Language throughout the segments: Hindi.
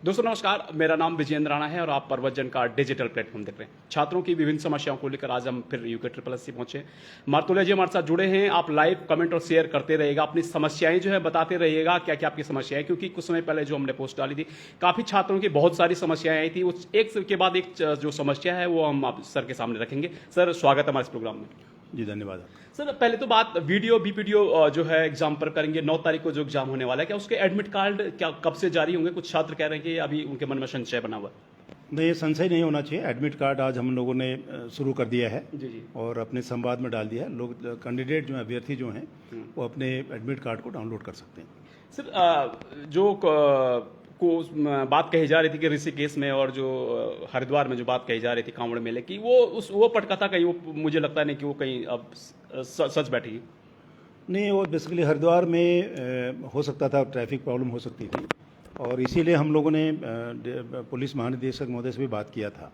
दोस्तों नमस्कार, मेरा नाम विजेंद्र राणा है और आप परवतजन का डिजिटल प्लेटफॉर्म देख रहे हैं। छात्रों की विभिन्न समस्याओं को लेकर आज हम फिर यूके ट्रिपल एस पहुंचे। मार्तोलिया जी हमारे साथ जुड़े हैं। आप लाइव कमेंट और शेयर करते रहिएगा, अपनी समस्याएं जो है बताते रहिएगा, क्या क्या आपकी समस्याएं, क्योंकि कुछ समय पहले जो हमने पोस्ट डाली थी काफ़ी छात्रों की बहुत सारी समस्याएं आई थी। उस एक के बाद एक जो समस्या है वो हम आप सर के सामने रखेंगे। सर स्वागत है हमारे इस प्रोग्राम में। जी धन्यवाद। सर पहले तो बात वीडियो बीपीडीओ जो है एग्जाम पर करेंगे। 9 तारीख को जो एग्जाम होने वाला है, क्या उसके एडमिट कार्ड क्या कब से जारी होंगे? कुछ छात्र कह रहे हैं कि अभी उनके मन में संशय बना हुआ है। नहीं, ये संशय नहीं होना चाहिए। एडमिट कार्ड आज हम लोगों ने शुरू कर दिया है जी जी। और अपने संवाद में डाल दिया है। लोग कैंडिडेट जो हैं, अभ्यर्थी जो हैं, वो अपने एडमिट कार्ड को डाउनलोड कर सकते हैं। सर बात कही जा रही थी कि ऋषिकेश में और जो हरिद्वार में जो बात कही जा रही थी कांवड़ मेले की, वो पटकथा कहीं वो मुझे लगता नहीं कि वो कहीं अब सच बैठी। नहीं, वो बेसिकली हरिद्वार में हो सकता था, ट्रैफिक प्रॉब्लम हो सकती थी और इसीलिए हम लोगों ने पुलिस महानिदेशक महोदय से भी बात किया था।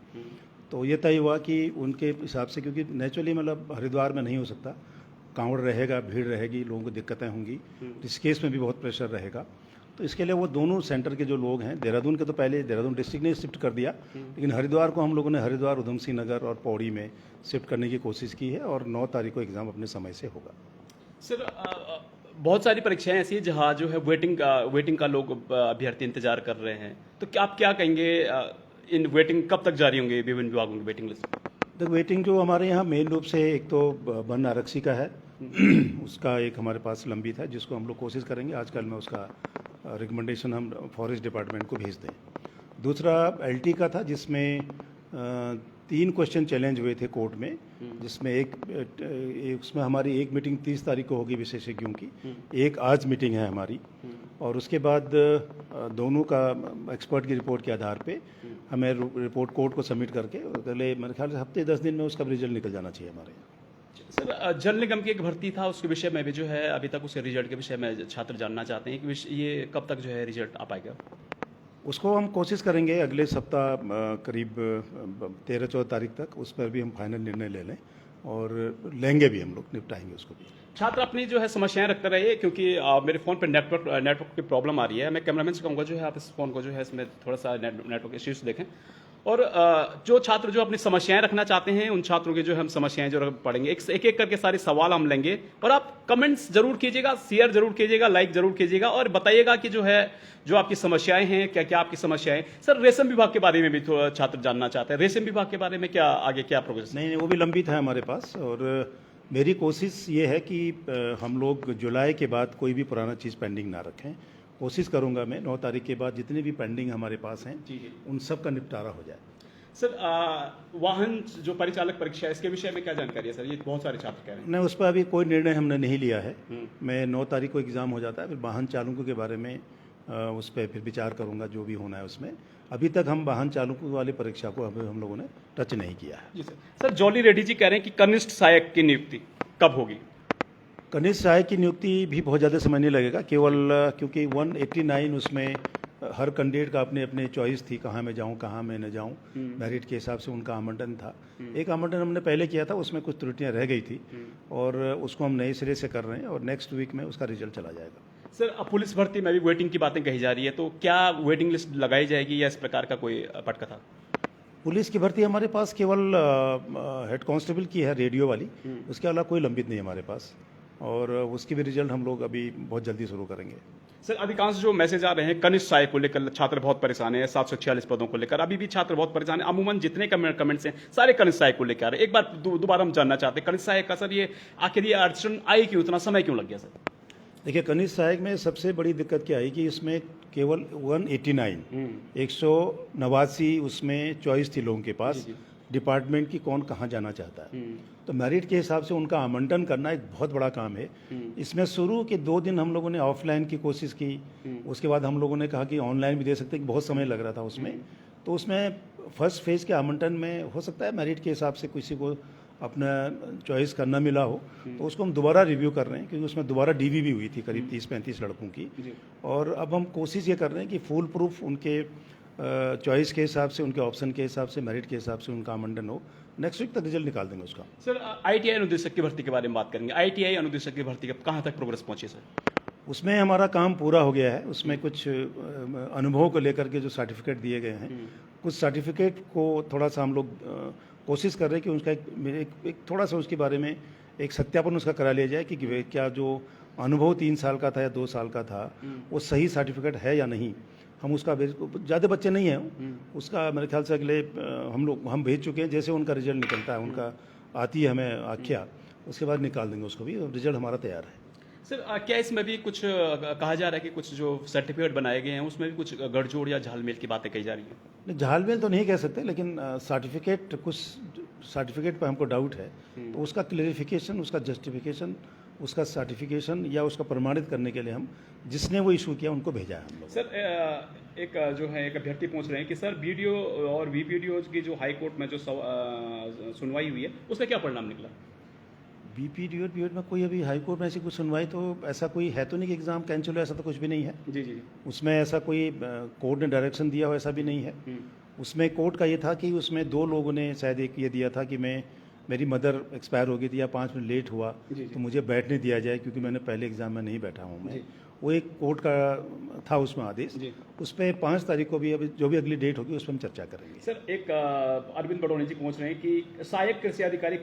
तो ये तय हुआ कि उनके हिसाब से, क्योंकि नेचुरली मतलब हरिद्वार में नहीं हो सकता, कांवड़ रहेगा, भीड़ रहेगी, लोगों को दिक्कतें होंगी, ऋषिकेश में भी बहुत प्रेशर रहेगा। तो इसके लिए वो दोनों सेंटर के जो लोग हैं, देहरादून के तो पहले देहरादून डिस्ट्रिक्ट ने शिफ्ट कर दिया, लेकिन हरिद्वार को हम लोगों ने हरिद्वार, उधम सिंह नगर और पौड़ी में शिफ्ट करने की कोशिश की है और 9 तारीख को एग्ज़ाम अपने समय से होगा। सर बहुत सारी परीक्षाएं ऐसी हैं जहाँ जो है वेटिंग का लोग अभ्यर्थी इंतजार कर रहे हैं, तो क्या आप क्या कहेंगे? इन वेटिंग कब तक जारी होंगे विभिन्न विभागों की वेटिंग लिस्ट? तो वेटिंग जो हमारे यहाँ मेन रूप से एक तो वन आरक्षी का है, उसका एक हमारे पास लंबित है जिसको हम लोग कोशिश करेंगे आजकल में उसका रिकमेंडेशन हम फॉरेस्ट डिपार्टमेंट को भेज दें। दूसरा एलटी का था जिसमें 3 क्वेश्चन चैलेंज हुए थे कोर्ट में, जिसमें उसमें हमारी एक मीटिंग 30 तारीख को होगी विशेषज्ञों की, एक आज मीटिंग है हमारी, और उसके बाद दोनों का एक्सपर्ट की रिपोर्ट के आधार पे हमें रिपोर्ट कोर्ट को सबमिट करके अगले मेरे ख्याल से हफ्ते 10 दिन में उसका रिजल्ट निकल जाना चाहिए हमारे यहाँ। सर जल निगम की एक भर्ती था, उसके विषय में भी जो है अभी तक उसके रिजल्ट के विषय में छात्र जानना चाहते हैं कि ये कब तक जो है रिजल्ट आ पाएगा? उसको हम कोशिश करेंगे अगले सप्ताह करीब 13-14 तारीख तक उस पर भी हम फाइनल निर्णय ले लें और लेंगे भी, हम लोग निपटाएंगे उसको भी। छात्र अपनी जो है समस्याएं रखते रहिए, क्योंकि मेरे फ़ोन पे नेटवर्क की प्रॉब्लम आ रही है। मैं कैमरामैन से कहूँगा जो है आप इस फ़ोन को जो है इसमें थोड़ा सा नेटवर्क इश्यूज देखें, और जो छात्र जो अपनी समस्याएं रखना चाहते हैं उन छात्रों की जो हम समस्याएं जो पढ़ेंगे, एक एक करके सारे सवाल हम लेंगे, और आप कमेंट्स जरूर कीजिएगा, शेयर जरूर कीजिएगा, लाइक जरूर कीजिएगा और बताइएगा कि जो आपकी समस्याएं हैं क्या क्या आपकी समस्याएं। सर रेशम विभाग के बारे में भी थोड़ा छात्र जानना चाहते हैं, रेशम विभाग के बारे में क्या आगे क्या प्रोग्रेस? नहीं, वो भी लंबित है हमारे पास, और मेरी कोशिश ये है कि हम लोग जुलाई के बाद कोई भी पुराना चीज़ पेंडिंग ना रखें। कोशिश करूंगा मैं 9 तारीख के बाद जितने भी पेंडिंग हमारे पास हैं उन सब का निपटारा हो जाए। सर वाहन जो परिचालक परीक्षा है इसके विषय में क्या जानकारी है? सर ये बहुत सारे छात्र कह रहे हैं। नहीं, उस पर अभी कोई निर्णय हमने नहीं लिया है। मैं 9 तारीख को एग्ज़ाम हो जाता है, फिर वाहन चालकों के बारे में उस पर फिर विचार करूंगा जो भी होना है उसमें। अभी तक हम वाहन चालकों वाली परीक्षा को अभी हम लोगों ने टच नहीं किया है। जी sir. Sir jolly Reddy ji कह रहे हैं कि कनिष्ठ सहायक की नियुक्ति कब होगी? कनिष्ठ सहायक की नियुक्ति भी बहुत ज़्यादा समय नहीं लगेगा, केवल क्योंकि 189 उसमें हर कैंडिडेट का अपने अपने चॉइस थी, कहाँ मैं जाऊँ कहाँ मैं न जाऊँ, मेरिट के हिसाब से उनका आवंटन था। एक आवंटन हमने पहले किया था, उसमें कुछ त्रुटियाँ रह गई थी और उसको हम नए सिरे से कर रहे हैं और नेक्स्ट वीक में उसका रिजल्ट चला जाएगा। सर अब पुलिस भर्ती में भी वेटिंग की बातें कही जा रही है, तो क्या वेटिंग लिस्ट लगाई जाएगी या इस प्रकार का कोई पटकथा? पुलिस की भर्ती हमारे पास केवल हेड कांस्टेबल की है, रेडियो वाली, उसके अलावा कोई लंबित नहीं हमारे पास, और उसकी भी रिजल्ट हम लोग अभी बहुत जल्दी शुरू करेंगे। सर अधिकांश जो मैसेज आ रहे हैं कनिष्ठ सहायक को लेकर छात्र बहुत परेशान है, 746 पदों को लेकर अभी भी छात्र बहुत परेशान है। अमूमन जितने कमेंट्स हैं सारे कनिष्ठ सहायक को लेकर आ रहे हैं। एक बार दोबारा हम जानना चाहते हैं कनिष्ठ सहायक का सर ये आखिर ये अड़चन आई क्यों, इतना समय क्यों लग गया? सर देखिए, कनिष्ठ सहायक में सबसे बड़ी दिक्कत क्या आई कि इसमें केवल 189 उसमें चॉइस थी लोगों के पास, डिपार्टमेंट की कौन कहाँ जाना चाहता है। तो मेरिट के हिसाब से उनका आवंटन करना एक बहुत बड़ा काम है। इसमें शुरू के 2 दिन हम लोगों ने ऑफलाइन की कोशिश की, उसके बाद हम लोगों ने कहा कि ऑनलाइन भी दे सकते हैं, बहुत समय लग रहा था उसमें। तो उसमें फर्स्ट फेज के आवंटन में हो सकता है मेरिट के हिसाब से किसी को अपना चॉइस करना मिला हो, तो उसको हम दोबारा रिव्यू कर रहे हैं, क्योंकि उसमें दोबारा डीवी भी हुई थी करीब 30-35 लड़कों की, और अब हम कोशिश ये कर रहे हैं कि फुल प्रूफ उनके चॉइस के हिसाब से, उनके ऑप्शन के हिसाब से, मेरिट के हिसाब से उनका आवंटन हो। नेक्स्ट वीक तक रिजल्ट निकाल देंगे उसका। सर आईटीआई अनुदेशक की भर्ती के बारे में बात करेंगे। आईटीआई अनुदेशक की भर्ती कहाँ तक प्रोग्रेस पहुंची सर? उसमें हमारा काम पूरा हो गया है। उसमें कुछ अनुभव को लेकर के जो सर्टिफिकेट दिए गए हैं, कुछ सर्टिफिकेट को थोड़ा सा हम लोग कोशिश कर रहे हैं कि उसका एक थोड़ा सा उसके बारे में एक सत्यापन उसका करा लिया जाए कि क्या जो अनुभव 3 साल का था या 2 साल का था वो सही सर्टिफिकेट है या नहीं। हम उसका ज़्यादा बच्चे नहीं हैं, उसका मेरे ख्याल से अगले हम भेज चुके हैं। जैसे उनका रिजल्ट निकलता है, उनका आती है हमें आख्या, उसके बाद निकाल देंगे उसको भी। रिजल्ट हमारा तैयार है। सर क्या इसमें भी कुछ कहा जा रहा है कि कुछ जो सर्टिफिकेट बनाए गए हैं उसमें भी कुछ गठजोड़ या झालमेल की बातें कही जा रही हैं? नहीं, झालमेल तो नहीं कह सकते, लेकिन सर्टिफिकेट कुछ सर्टिफिकेट पर हमको डाउट है, तो उसका क्लेरिफिकेशन, उसका जस्टिफिकेशन, उसका सर्टिफिकेशन या उसका प्रमाणित करने के लिए हम जिसने वो इशू किया उनको भेजा है हम लोग। सर एक जो है एक अभ्यर्थी पूछ रहे हैं कि सर वीडियो और वीपीडीओ की जो हाई कोर्ट में जो सुनवाई हुई है उसका क्या परिणाम निकला? बीपीडीओ में कोई अभी हाई कोर्ट में ऐसी कुछ सुनवाई तो ऐसा कोई है तो नहीं कि एग्ज़ाम कैंसिल हो, ऐसा तो कुछ भी नहीं है। जी जी। उसमें ऐसा कोई कोर्ट ने डायरेक्शन दिया हो ऐसा भी नहीं है। उसमें कोर्ट का ये था कि उसमें 2 लोगों ने शायद एक ये दिया था कि मेरी मदर एक्सपायर हो गई थी या 5 मिनट लेट हुआ तो मुझे बैठने दिया जाए क्योंकि मैंने पहले एग्ज़ाम में नहीं बैठा हूँ मैं। वो एक कोर्ट का था उसमें आदेश। उस पर 5 तारीख को भी अभी जो भी अगली डेट होगी उस पर हम चर्चा करेंगे। सर एक अरविंद बडोनी जी पूछ रहे हैं कि सहायक कृषि अधिकारी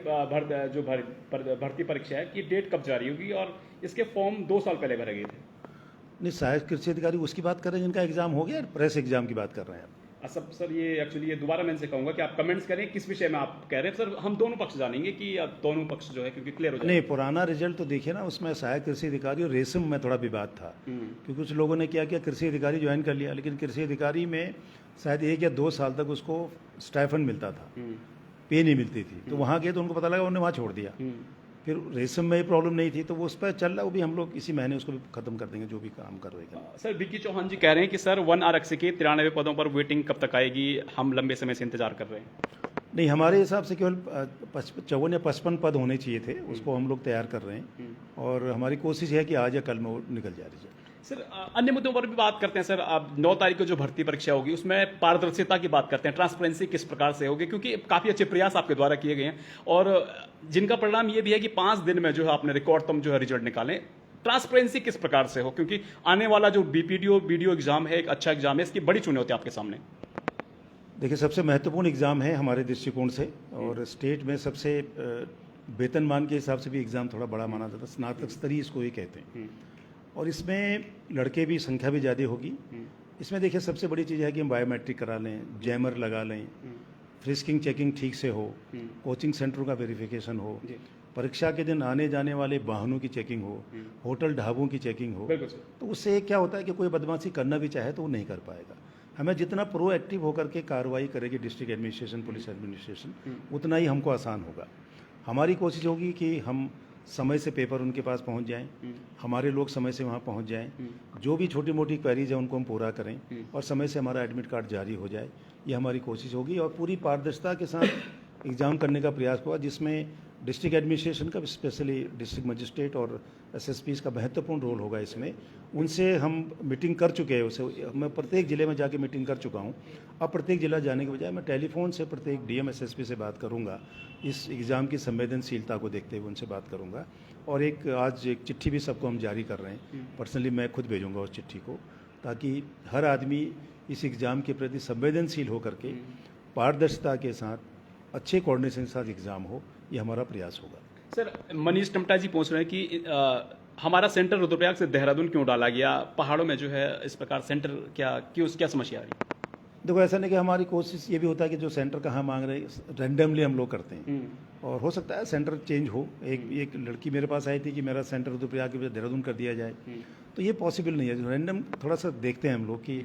भर्ती परीक्षा है कि डेट कब जारी होगी और इसके फॉर्म 2 साल पहले भरे गए थे। नहीं, सहायक कृषि अधिकारी उसकी बात कर रहे हैं जिनका एग्ज़ाम हो गया, प्रेस एग्ज़ाम की बात कर रहे हैं आप? सर ये एक्चुअली ये दोबारा मैं इनसे कहूंगा कि आप कमेंट्स करें किस विषय में आप कह रहे हैं। सर हम दोनों पक्ष जानेंगे कि अब दोनों पक्ष जो है क्योंकि क्लियर हो जाए। नहीं, पुराना रिजल्ट तो देखिए ना, उसमें सहायक कृषि अधिकारी और रेशम में थोड़ा विवाद था क्योंकि कुछ लोगों ने क्या किया, कृषि अधिकारी ज्वाइन कर लिया, लेकिन कृषि अधिकारी में शायद 1 या 2 साल तक उसको स्टाइफन मिलता था, पे नहीं मिलती थी। तो वहाँ गए तो उनको पता लगा, उन्होंने वहाँ छोड़ दिया। फिर रेशम में प्रॉब्लम नहीं थी तो वो उस पर चल रहा, वो भी हम लोग इसी महीने उसको भी खत्म कर देंगे जो भी काम कर रहे हैं। सर विक्की चौहान जी कह रहे हैं कि सर 1 आरक्षी की 93 पदों पर वेटिंग कब तक आएगी, हम लंबे समय से इंतजार कर रहे हैं। नहीं, हमारे हिसाब से केवल 54 या 55 पद होने चाहिए थे, उसको हम लोग तैयार कर रहे हैं और हमारी कोशिश है कि आज या कल में वो निकल जाए रिजल्ट। सर अन्य मुद्दों पर भी बात करते हैं। सर अब 9 तारीख को जो भर्ती परीक्षा होगी उसमें पारदर्शिता की बात करते हैं, ट्रांसपेरेंसी किस प्रकार से होगी, क्योंकि काफ़ी अच्छे प्रयास आपके द्वारा किए गए हैं और जिनका परिणाम ये भी है कि 5 दिन में जो है आपने रिकॉर्ड तुम जो है रिजल्ट निकालें। ट्रांसपेरेंसी किस प्रकार से हो, क्योंकि आने वाला जो बीपीडीओ एग्जाम है एक अच्छा एग्जाम है, इसकी बड़ी चुनौती आपके सामने। देखिए, सबसे महत्वपूर्ण एग्ज़ाम है हमारे दृष्टिकोण से और स्टेट में सबसे वेतनमान के हिसाब से भी एग्ज़ाम थोड़ा बड़ा माना जाता है, स्नातक स्तरीय इसको ही कहते हैं। और इसमें लड़के भी संख्या भी ज़्यादा होगी। इसमें देखिए सबसे बड़ी चीज़ है कि हम बायोमेट्रिक करा लें, जैमर लगा लें, फ्रिस्किंग चेकिंग ठीक से हो, कोचिंग सेंटरों का वेरिफिकेशन हो, परीक्षा के दिन आने जाने वाले वाहनों की चेकिंग हो, होटल ढाबों की चेकिंग हो। तो उससे क्या होता है कि कोई बदमाशी करना भी चाहे तो वो नहीं कर पाएगा। हमें जितना प्रोएक्टिव होकर के कार्रवाई करेगी डिस्ट्रिक्ट एडमिनिस्ट्रेशन, पुलिस एडमिनिस्ट्रेशन, उतना ही हमको आसान होगा। हमारी कोशिश होगी कि हम समय से पेपर उनके पास पहुंच जाएं, हमारे लोग समय से वहां पहुंच जाएं, जो भी छोटी मोटी क्वेरीज है उनको हम पूरा करें और समय से हमारा एडमिट कार्ड जारी हो जाए। ये हमारी कोशिश होगी और पूरी पारदर्शिता के साथ एग्ज़ाम करने का प्रयास होगा, जिसमें डिस्ट्रिक्ट एडमिनिस्ट्रेशन का, स्पेशली डिस्ट्रिक्ट मजिस्ट्रेट और एसएसपीज़ का महत्वपूर्ण रोल होगा इसमें। उनसे हम मीटिंग कर चुके हैं, उसे मैं प्रत्येक ज़िले में जाके मीटिंग कर चुका हूँ। अब प्रत्येक ज़िला जाने के बजाय मैं टेलीफोन से प्रत्येक डीएम एसएसपी से बात करूँगा, इस एग्ज़ाम की संवेदनशीलता को देखते हुए उनसे बात करूँगा। और आज एक चिट्ठी भी सबको हम जारी कर रहे हैं, पर्सनली मैं खुद भेजूँगा उस चिट्ठी को, ताकि हर आदमी इस एग्ज़ाम के प्रति संवेदनशील होकर के पारदर्शिता के साथ अच्छे कोऑर्डिनेशन के साथ एग्ज़ाम हो, ये हमारा प्रयास होगा। सर मनीष टमटा जी पूछ रहे हैं कि हमारा सेंटर रुद्रप्रयाग से देहरादून क्यों डाला गया, पहाड़ों में जो है इस प्रकार सेंटर क्या समस्या आ रही है? देखो, ऐसा नहीं कि हमारी कोशिश ये भी होता है कि जो सेंटर कहाँ मांग रहे हैं रैंडमली हम लोग करते हैं और हो सकता है सेंटर चेंज हो। एक लड़की मेरे पास आई थी कि मेरा सेंटर रुद्रप्रयाग के बजाय देहरादून कर दिया जाए, तो ये पॉसिबल नहीं है। रैंडम थोड़ा सा देखते हैं हम लोग कि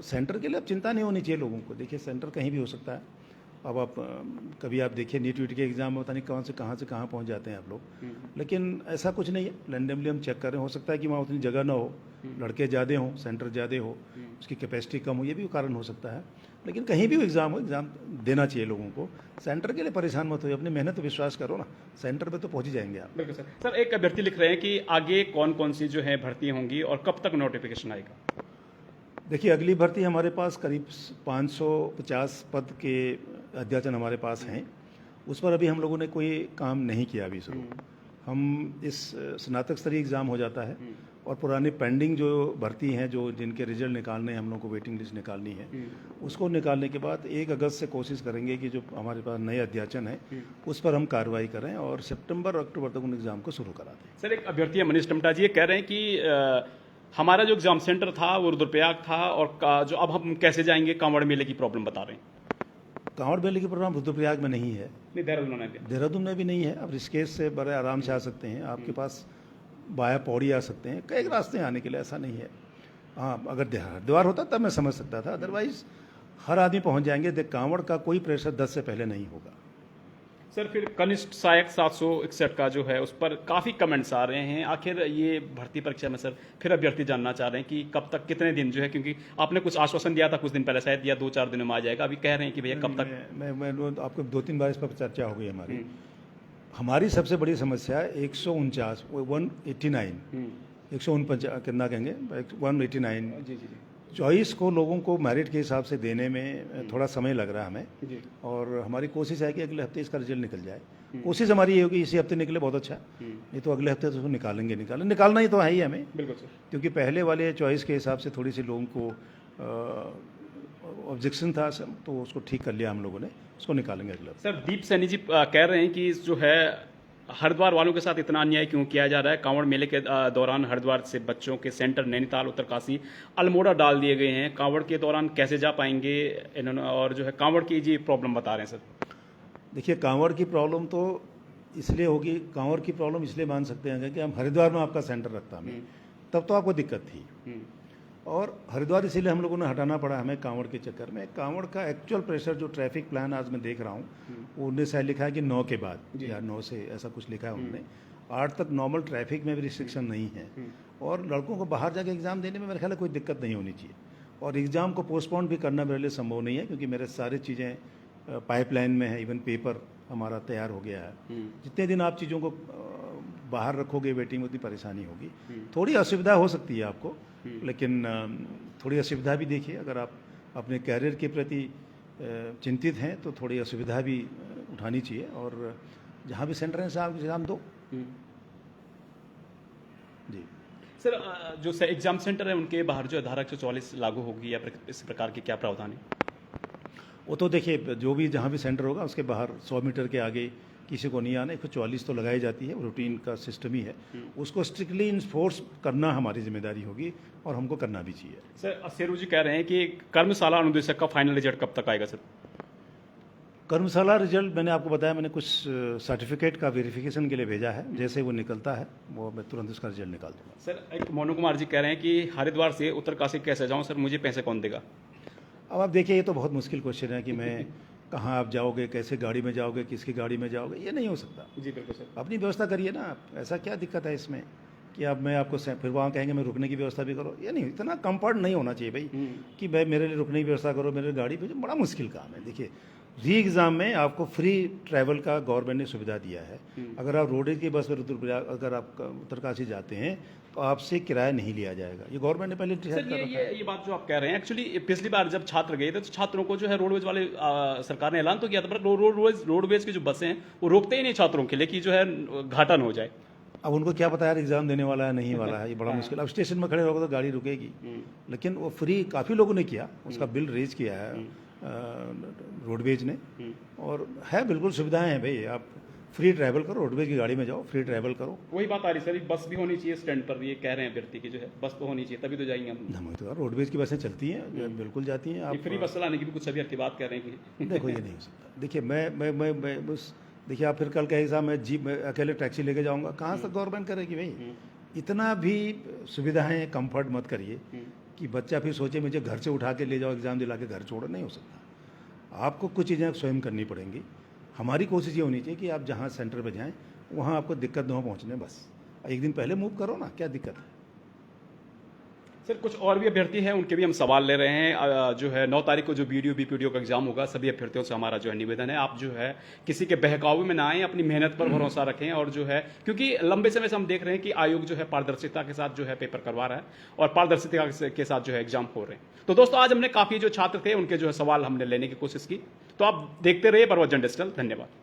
सेंटर के लिए अब चिंता नहीं होनी चाहिए लोगों को। देखिए, सेंटर कहीं भी हो सकता है। अब आप कभी आप देखिए नीट वीट के एग्ज़ाम में पता नहीं कहाँ से कहाँ पहुँच जाते हैं आप लोग, लेकिन ऐसा कुछ नहीं है। रैंडमली हम चेक कर रहे हैं। हो सकता है कि वहाँ उतनी जगह ना हो, लड़के ज़्यादा हों, सेंटर ज़्यादा हो, उसकी कैपेसिटी कम हो, ये भी कारण हो सकता है। लेकिन कहीं भी एग्ज़ाम हो, एग्ज़ाम देना चाहिए लोगों को। सेंटर के लिए परेशान मत हो, अपनी मेहनत विश्वास करो ना, सेंटर पे तो पहुँच ही जाएंगे आप। बिल्कुल सर। सर एक अभ्यर्थी लिख रहे हैं कि आगे कौन कौन सी जो है भर्ती होंगी और कब तक नोटिफिकेशन आएगा? देखिए, अगली भर्ती हमारे पास करीब 550 पद के अध्याचन हमारे पास हैं। उस पर अभी हम लोगों ने कोई काम नहीं किया अभी शुरू। हम इस स्नातक स्तरीय एग्ज़ाम हो जाता है, और पुरानी पेंडिंग जो भर्ती हैं, जो जिनके रिजल्ट निकालने हैं, हम लोग को वेटिंग लिस्ट निकालनी है, उसको निकालने के बाद 1 अगस्त से कोशिश करेंगे कि जो हमारे पास नए अध्याचन है उस पर हम कार्रवाई करें और सितंबर अक्टूबर तक उन एग्ज़ाम को शुरू करा दें। सर, एक अभ्यर्थी है मनीष टमटा जी, ये कह रहे हैं कि हमारा जो एग्जाम सेंटर था वो रुद्रप्रयाग था और जो अब हम कैसे जाएंगे, कांवड़ मेले की प्रॉब्लम बता रहे हैं। कांवड़ मेले की प्रोग्राम रुद्रप्रयाग में नहीं है, नहीं, देहरादून में भी नहीं है। अब ऋषिकेश से बड़े आराम से आ सकते हैं, आपके पास बाया पौड़ी आ सकते हैं, कई रास्ते आने के लिए, ऐसा नहीं है। हाँ, अगर हरिद्वार होता तब मैं समझ सकता था, अदरवाइज हर आदमी पहुंच जाएंगे। देख, कांवड़ का कोई प्रेशर 10 से पहले नहीं होगा। सर, फिर कनिष्ठ सहायक 761 का जो है उस पर काफ़ी कमेंट्स आ रहे हैं। आखिर ये भर्ती परीक्षा में सर फिर अभ्यर्थी जानना चाह रहे हैं कि कब तक, कितने दिन जो है, क्योंकि आपने कुछ आश्वासन दिया था कुछ दिन पहले, शायद दिया 2-4 दिनों में आ जाएगा, अभी कह रहे हैं कि भैया कब तक। मैं आपको 2-3 बार इस पर चर्चा हो गई हमारी। हमारी सबसे बड़ी समस्या है 149 कितना कहेंगे 189 जी। चॉइस को लोगों को मेरिट के हिसाब से देने में थोड़ा समय लग रहा है हमें जी। और हमारी कोशिश है कि अगले हफ्ते इसका रिजल्ट निकल जाए। कोशिश हमारी ये होगी इसी हफ्ते निकले बहुत अच्छा, नहीं तो अगले हफ्ते तो उसको निकालना ही तो है ही हमें, बिल्कुल सर। क्योंकि पहले वाले चॉइस के हिसाब से थोड़ी सी लोगों को ऑब्जेक्शन था, तो उसको ठीक कर लिया हम लोगों ने, उसको निकालेंगे अगले हफ्ते। सर, दीप सैनी जी कह रहे हैं कि जो है हरिद्वार वालों के साथ इतना अन्याय क्यों किया जा रहा है। कांवड़ मेले के दौरान हरिद्वार से बच्चों के सेंटर नैनीताल, उत्तरकाशी, अल्मोड़ा डाल दिए गए हैं। कांवड़ के दौरान कैसे जा पाएंगे इन्होंने, और जो है कांवड़ की जी प्रॉब्लम बता रहे हैं सर। देखिए, कांवड़ की प्रॉब्लम तो इसलिए होगी, कांवड़ की प्रॉब्लम इसलिए मान सकते हैं कि हम हरिद्वार में आपका सेंटर रखता हमें, तब तो आपको दिक्कत थी, और हरिद्वार इसीलिए हम लोगों ने हटाना पड़ा हमें कांवड़ के चक्कर में। कांवड़ का एक्चुअल प्रेशर जो ट्रैफिक प्लान आज मैं देख रहा हूँ, वो उन्होंने शायद लिखा है कि 9 के बाद या 9 से ऐसा कुछ लिखा है उन्होंने। 8 तक नॉर्मल ट्रैफिक में भी रिस्ट्रिक्शन नहीं है, और लड़कों को बाहर जाके एग्ज़ाम देने में मेरे ख्याल है कोई दिक्कत नहीं होनी चाहिए। और एग्ज़ाम को पोस्टपोन भी करना मेरे लिए संभव नहीं है, क्योंकि मेरे सारी चीज़ें पाइपलाइन में है, इवन पेपर हमारा तैयार हो गया है। जितने दिन आप चीज़ों को बाहर रखोगे वेटिंग में, उतनी परेशानी होगी। थोड़ी असुविधा हो सकती है आपको, लेकिन थोड़ी असुविधा भी देखिए, अगर आप अपने कैरियर के प्रति चिंतित हैं तो थोड़ी असुविधा भी उठानी चाहिए, और जहाँ भी सेंटर है साहब एग्ज़ाम दो। जी सर, जो एग्जाम सेंटर है उनके बाहर जो धारा 144 लागू होगी या इस प्रकार के क्या प्रावधान है? वो तो देखिए, जो भी जहाँ भी सेंटर होगा उसके बाहर 100 मीटर के आगे किसी को नहीं आना। 144 तो लगाई जाती है, रूटीन का सिस्टम ही है, उसको स्ट्रिक्टली इन्फोर्स करना हमारी जिम्मेदारी होगी, और हमको करना भी चाहिए। सर, शेरू जी कह रहे हैं कि कर्मशाला अनुदेशक का फाइनल रिजल्ट कब तक आएगा सर? कर्मशाला रिजल्ट मैंने आपको बताया, मैंने कुछ सर्टिफिकेट का वेरिफिकेशन के लिए भेजा है, जैसे वो निकलता है वो मैं तुरंत उसका रिजल्ट निकाल दूंगा। सर, एक मोनू कुमार जी कह रहे हैं कि हरिद्वार से उत्तरकाशी कैसे जाऊँ सर, मुझे पैसे कौन देगा? अब आप देखिए, ये तो बहुत मुश्किल क्वेश्चन है कि मैं कहाँ आप जाओगे, कैसे गाड़ी में जाओगे, किसकी गाड़ी में जाओगे, ये नहीं हो सकता। जी बिल्कुल सर। अपनी व्यवस्था करिए ना आप, ऐसा क्या दिक्कत है इसमें कि अब मैं आपको फिर वहाँ कहेंगे मैं रुकने की व्यवस्था भी करो, ये नहीं, इतना कंफर्ट नहीं होना चाहिए भाई कि भाई मेरे लिए रुकने की व्यवस्था करो, मेरे लिए गाड़ी भेजो, बड़ा मुश्किल काम है। देखिए, री एग्ज़ाम में आपको फ्री ट्रैवल का गवर्नमेंट ने सुविधा दिया है। अगर आप रोडवेज की बस में रुद्रप्रयाग अगर आप उत्तरकाशी जाते हैं तो आपसे किराया नहीं लिया जाएगा, ये गवर्नमेंट ने पहले डिसाइड कर रखा है। ये बात जो आप कह रहे हैं, एक्चुअली पिछली बार जब छात्र गए थे तो छात्रों को जो है रोडवेज वाले सरकार ने ऐलान तो किया था, पर रोडवेज की जो बसें हैं वो रोकते ही नहीं छात्रों के लिए कि जो है घाटा न हो जाए। अब उनको क्या पता यार एग्ज़ाम देने वाला है नहीं वाला है, ये बड़ा मुश्किल। अब स्टेशन में खड़े रहोगे तो गाड़ी रुकेगी, लेकिन वो फ्री काफ़ी लोगों ने किया, उसका बिल रेज किया है रोडवेज ने, और है बिल्कुल सुविधाएं हैं भाई। आप फ्री ट्रैवल करो, रोडवेज की गाड़ी में जाओ, फ्री ट्रैवल करो। वही बात आ रही सर, बस भी होनी चाहिए स्टैंड पर, ये कह रहे हैं अभ्यर्थी की जो है बस तो होनी चाहिए, तभी तो जाएंगे हम। तो रोडवेज की बसें चलती हैं, बिल्कुल जाती हैं। आप फ्री बस चलाने की भी कुछ अभ्यर्थी बात कह रहे हैं कि देखो ये नहीं हो सकता। देखिए मैं बस देखिए, आप फिर कल कहे साहब मैं जीप में अकेले टैक्सी लेके जाऊंगा, कहाँ से गवर्नमेंट करेगी भाई? इतना भी सुविधाएं कंफर्ट मत करिए कि बच्चा फिर सोचे मुझे घर से उठा के ले जाओ, एग्ज़ाम दिला के घर छोड़ो, नहीं हो सकता। आपको कुछ चीज़ें स्वयं करनी पड़ेंगी। हमारी कोशिश ये होनी चाहिए कि आप जहाँ सेंटर पे जाएं वहाँ आपको दिक्कत न हो पहुँचने, बस एक दिन पहले मूव करो ना, क्या दिक्कत है? सर, कुछ और भी अभ्यर्थी हैं, उनके भी हम सवाल ले रहे हैं। जो है 9 तारीख को जो BDO BPDO का एग्जाम होगा, सभी अभ्यर्थियों से हमारा जो है निवेदन है, आप जो है किसी के बहकावे में ना आए, अपनी मेहनत पर भरोसा रखें, और जो है क्योंकि लंबे समय से हम देख रहे हैं कि आयोग जो है पारदर्शिता के साथ जो है पेपर करवा रहा है और पारदर्शिता के साथ जो है एग्जाम हो रहे हैं। तो दोस्तों, आज हमने काफ़ी जो छात्र थे उनके जो है सवाल हमने लेने की कोशिश की, तो आप देखते रहिए प्रवचन डिजिटल। धन्यवाद।